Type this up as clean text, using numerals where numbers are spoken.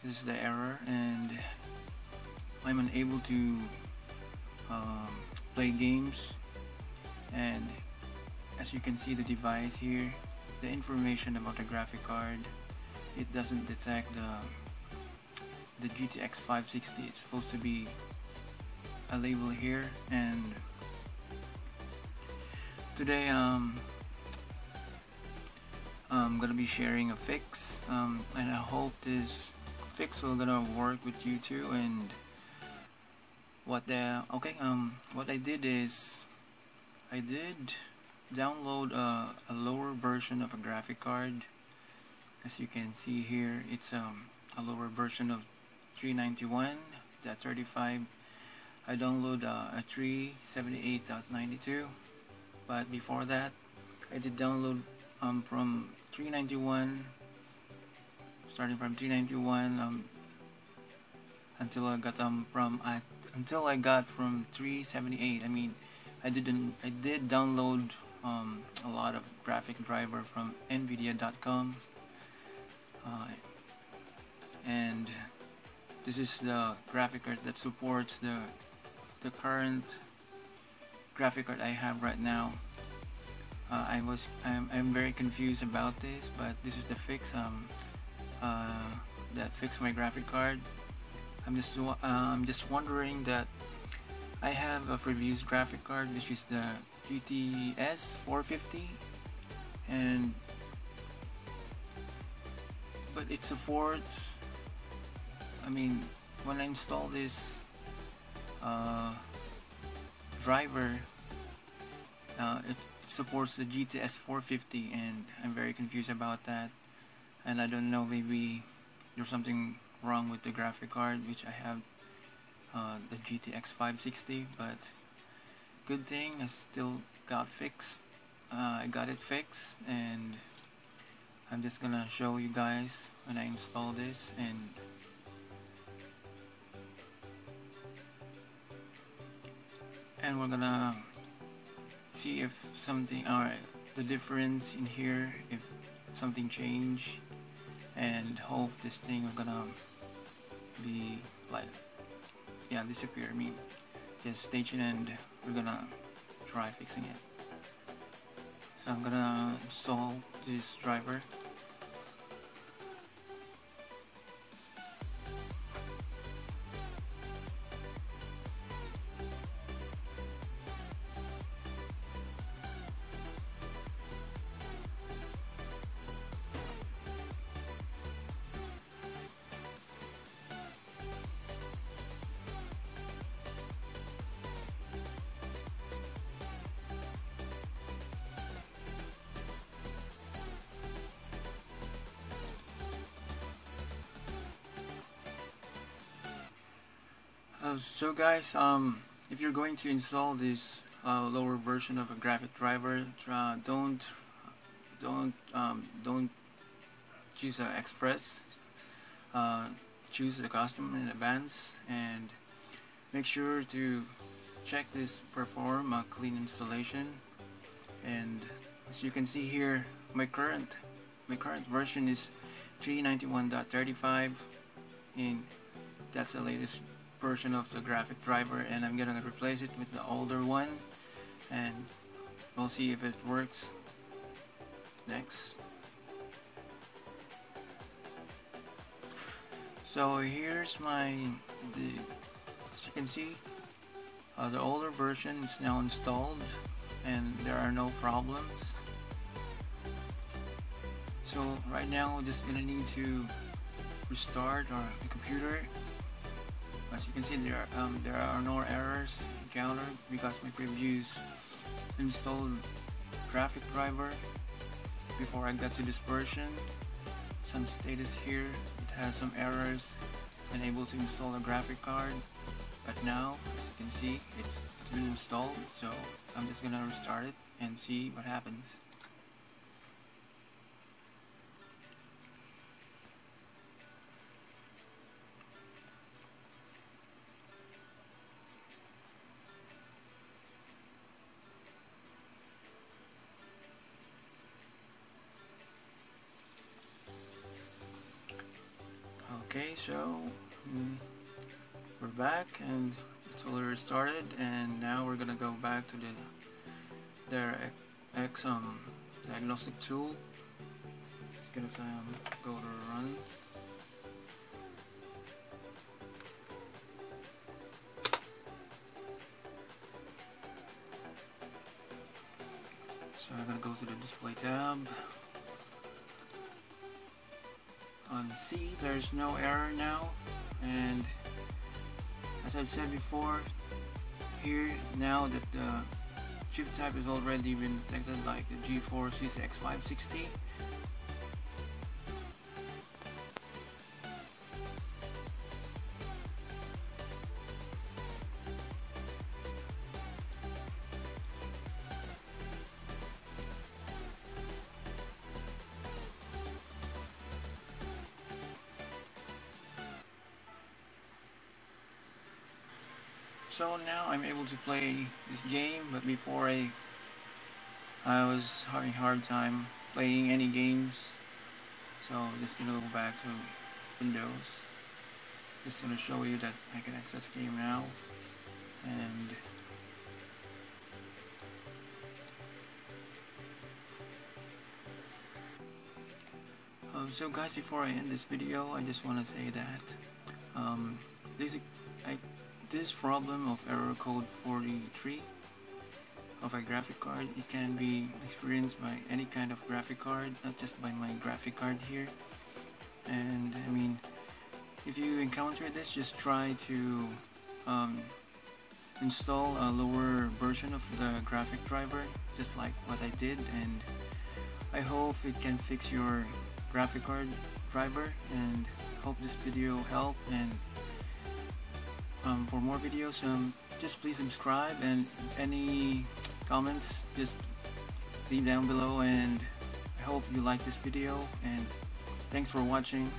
This is the error, and I'm unable to um, play games. And as you can see the device here, the information about the graphic card, it doesn't detect the GTX 560. It's supposed to be a label here. And today I'm gonna be sharing a fix, and I hope this fix will gonna work with you too. And what I did is I did download a lower version of a graphic card. As you can see here, it's a lower version of 391.35. I download a 378.92, but before that I did download from 391, starting from 391 until I got from 378. I mean, I did download a lot of graphic driver from nvidia.com, and this is the graphic card that supports the current graphic card I have right now. I'm very confused about this, but this is the fix that fixed my graphic card. I'm just wondering that I have a previous graphic card, which is the GTS 450, and but it supports. I mean, when I install this driver, it supports the GTS 450, and I'm very confused about that. And I don't know, maybe there's something wrong with the graphic card, which I have the GTX 560, but good thing I still got fixed. I got it fixed, and I'm just gonna show you guys when I install this. And we're gonna see if something, alright, the difference in here, if something changed, and hope this thing is gonna be like, yeah, disappear. I mean, just stay tuned and we're gonna try fixing it. So I'm gonna install this driver. So guys, if you're going to install this lower version of a graphic driver, don't choose Express. Choose the custom in advance, and make sure to check this perform a clean installation. And as you can see here, my current version is 391.35, and that's the latest version of the graphic driver, and I'm gonna replace it with the older one, and we'll see if it works next. So here's as you can see, the older version is now installed and there are no problems. So right now we're just gonna need to restart our computer. As you can see, there are no errors encountered because my previous installed graphic driver before I got to this version. Some status here, it has some errors, unable to install a graphic card, but now as you can see it's been installed. So I'm just gonna restart it and see what happens. Okay, so we're back and it's already started, and now we're gonna go back to the DirectX diagnostic tool. It's gonna go to run. So I'm gonna go to the display tab. On C, there's no error now, and as I said before, here now that the chip type has already been detected, like the GeForce GTX 560. So now I'm able to play this game, but before I was having a hard time playing any games. So just gonna go back to Windows. Just gonna show you that I can access game now, and so guys, before I end this video, I just want to say that this problem of error code 43 of a graphic card, it can be experienced by any kind of graphic card, not just by my graphic card here. And I mean, if you encounter this, just try to install a lower version of the graphic driver, just like what I did, and I hope it can fix your graphic card driver, and hope this video helped. And for more videos, just please subscribe, and any comments just leave down below, and I hope you like this video, and thanks for watching.